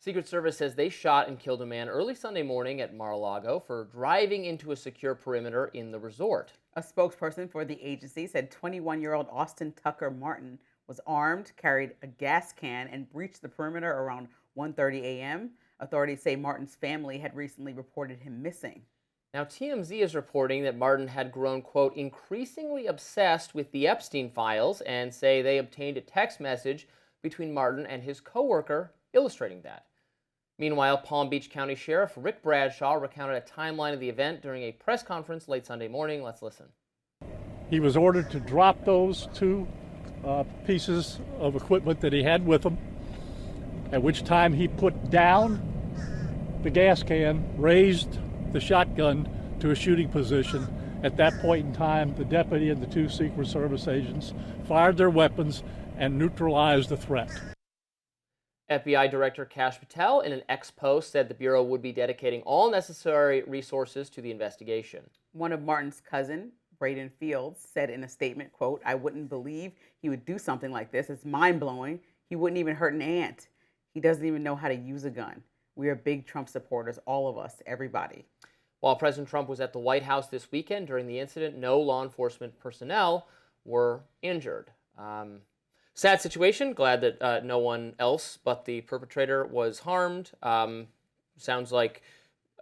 Secret Service says they shot and killed a man early Sunday morning at Mar-A-Lago for driving into a secure perimeter in the resort. A spokesperson for the agency said 21-year-old Austin Tucker Martin was armed, carried a gas can, and breached the perimeter around 1:30 a.m. Authorities say Martin's family had recently reported him missing. Now, TMZ is reporting that Martin had grown, quote, increasingly obsessed with the Epstein files, and say they obtained a text message between Martin and his coworker illustrating that. Meanwhile, Palm Beach County Sheriff Rick Bradshaw recounted a timeline of the event during a press conference late Sunday morning. Let's listen. He was ordered to drop those two pieces of equipment that he had with him, at which time he put down the gas can, raised the shotgun to a shooting position. At that point in time, the deputy and the two Secret Service agents fired their weapons and neutralized the threat. FBI Director Kash Patel, in an X post, said the Bureau would be dedicating all necessary resources to the investigation. One of Martin's cousin, Braden Fields, said in a statement, quote, "I wouldn't believe he would do something like this. It's mind-blowing. He wouldn't even hurt an ant. He doesn't even know how to use a gun. We are big Trump supporters, all of us, everybody." While President Trump was at the White House this weekend during the incident, no law enforcement personnel were injured. Sad situation. Glad that no one else but the perpetrator was harmed. Sounds like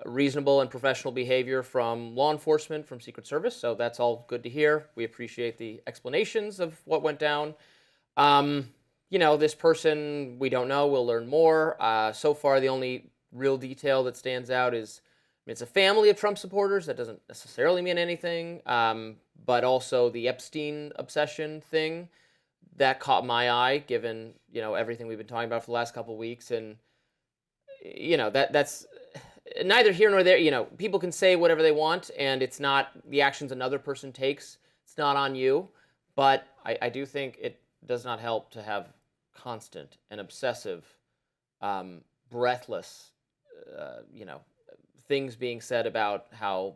reasonable and professional behavior from law enforcement, from Secret Service, so that's all good to hear. We appreciate the explanations of what went down. This person, we don't know. We'll learn more. So far, the only real detail that stands out is it's a family of Trump supporters. That doesn't necessarily mean anything, but also the Epstein obsession thing. That caught my eye, given everything we've been talking about for the last couple of weeks, and that's neither here nor there. People can say whatever they want, and it's not the actions another person takes. It's not on you, but I do think it does not help to have constant and obsessive, breathless, things being said about how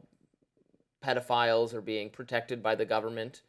pedophiles are being protected by the government.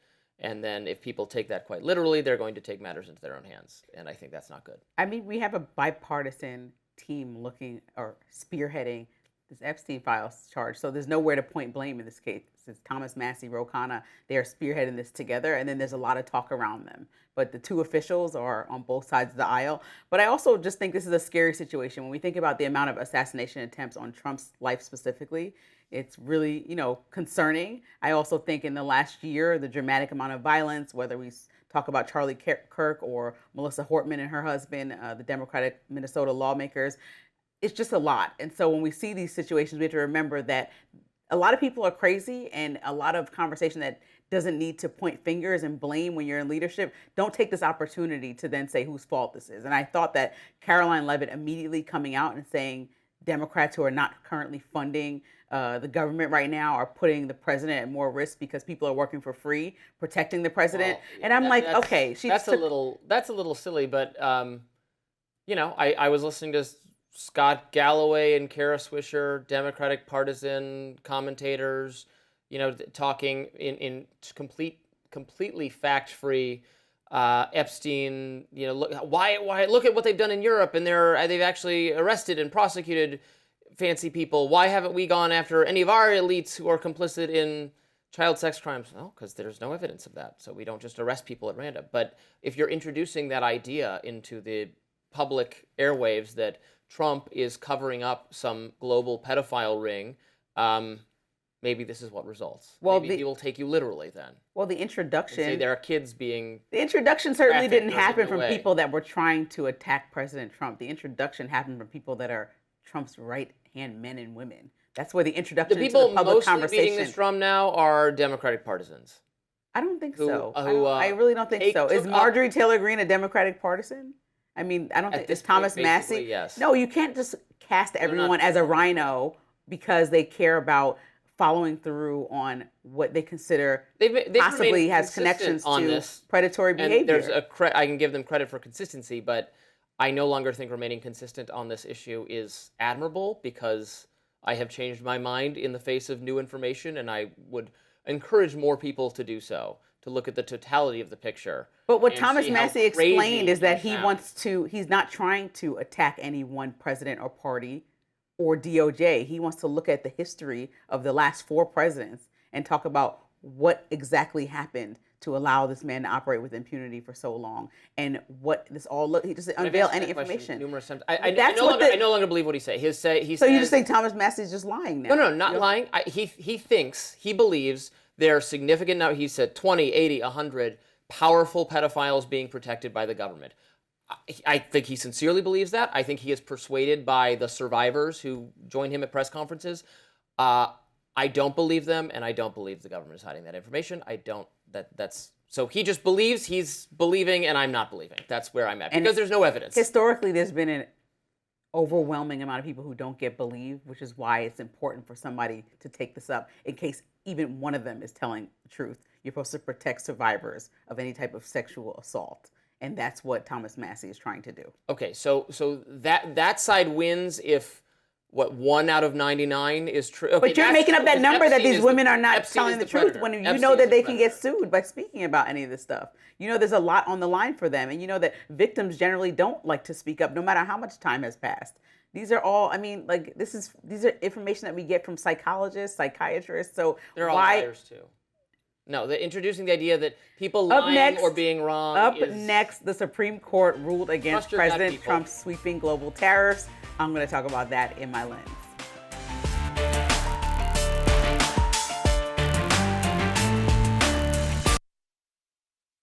And then if people take that quite literally, they're going to take matters into their own hands. And I think that's not good. I mean, we have a bipartisan team looking or spearheading this Epstein files charge. So there's nowhere to point blame in this case. It's Thomas Massie, Ro Khanna, they are spearheading this together. And then there's a lot of talk around them. But the two officials are on both sides of the aisle. But I also just think this is a scary situation. When we think about the amount of assassination attempts on Trump's life specifically, it's really, concerning. I also think in the last year, the dramatic amount of violence, whether we talk about Charlie Kirk or Melissa Hortman and her husband, the Democratic Minnesota lawmakers, it's just a lot. And so when we see these situations, we have to remember that a lot of people are crazy, and a lot of conversation that doesn't need to point fingers and blame when you're in leadership. Don't take this opportunity to then say whose fault this is. And I thought that Caroline Leavitt immediately coming out and saying Democrats who are not currently funding the government right now are putting the president at more risk because people are working for free, protecting the president. Well, and I'm okay, that's a little silly, but I was listening to Scott Galloway and Kara Swisher, Democratic partisan commentators, talking in completely fact-free. Epstein, look at what they've done in Europe, and they've actually arrested and prosecuted fancy people. Why haven't we gone after any of our elites who are complicit in child sex crimes? No, because there's no evidence of that, so we don't just arrest people at random. But if you're introducing that idea into the public airwaves that Trump is covering up some global pedophile ring, maybe this is what results. Well, maybe he will take you literally then. Well, the introduction... See, there are kids being... The introduction certainly didn't happen from people that were trying to attack President Trump. The introduction happened from people that are Trump's right-hand men and women. That's where the introduction to the public conversation... The people mostly beating this drum now are Democratic partisans. I don't think so. I really don't think so. Is Marjorie Taylor Greene a Democratic partisan? I mean, I don't think... Is Thomas Massie? Yes. No, you can't just cast everyone as a rhino because they care about following through on what they consider they've possibly has connections to this predatory behavior. And I can give them credit for consistency, but I no longer think remaining consistent on this issue is admirable because I have changed my mind in the face of new information, and I would encourage more people to do so. to look at the totality of the picture. But what and Thomas see how Massey crazy explained is that he he sounds. wants to, he's not trying to attack any one president or party or DOJ. He wants to look at the history of the last 4 presidents and talk about what exactly happened to allow this man to operate with impunity for so long, and what this all look. He doesn't I've unveil asked any that question information. numerous times. I That's no what longer, the- I no longer believe what he said. He So you says, just think Thomas Massey's just lying now? no, not lying. He believes there are significant, now he said 20, 80, 100 powerful pedophiles being protected by the government. I think he sincerely believes that. I think he is persuaded by the survivors who join him at press conferences. I don't believe them, and I don't believe the government is hiding that information. I don't. That's so he just believes he's believing, and I'm not believing. That's where I'm at because there's no evidence. Historically, there's been an overwhelming amount of people who don't get believed, which is why it's important for somebody to take this up in case even one of them is telling the truth. You're supposed to protect survivors of any type of sexual assault, and that's what Thomas Massey is trying to do. Okay, so that side wins if 1 out of 99 is true. Okay, But you're making up that number that these women are not Epstein telling is the truth predator. when you Epstein know is that the they can get predator. sued by speaking about any of this stuff. You know there's a lot on the line for them, and you know that victims generally don't like to speak up no matter how much time has passed. These are all, I mean, like these are information that we get from psychologists, psychiatrists. So They're all why liars too. No, they're introducing the idea that people Up lying next- or being wrong Up is next, the Supreme Court ruled against Trust your gut President people. Trump's sweeping global tariffs. I'm going to talk about that in my lens.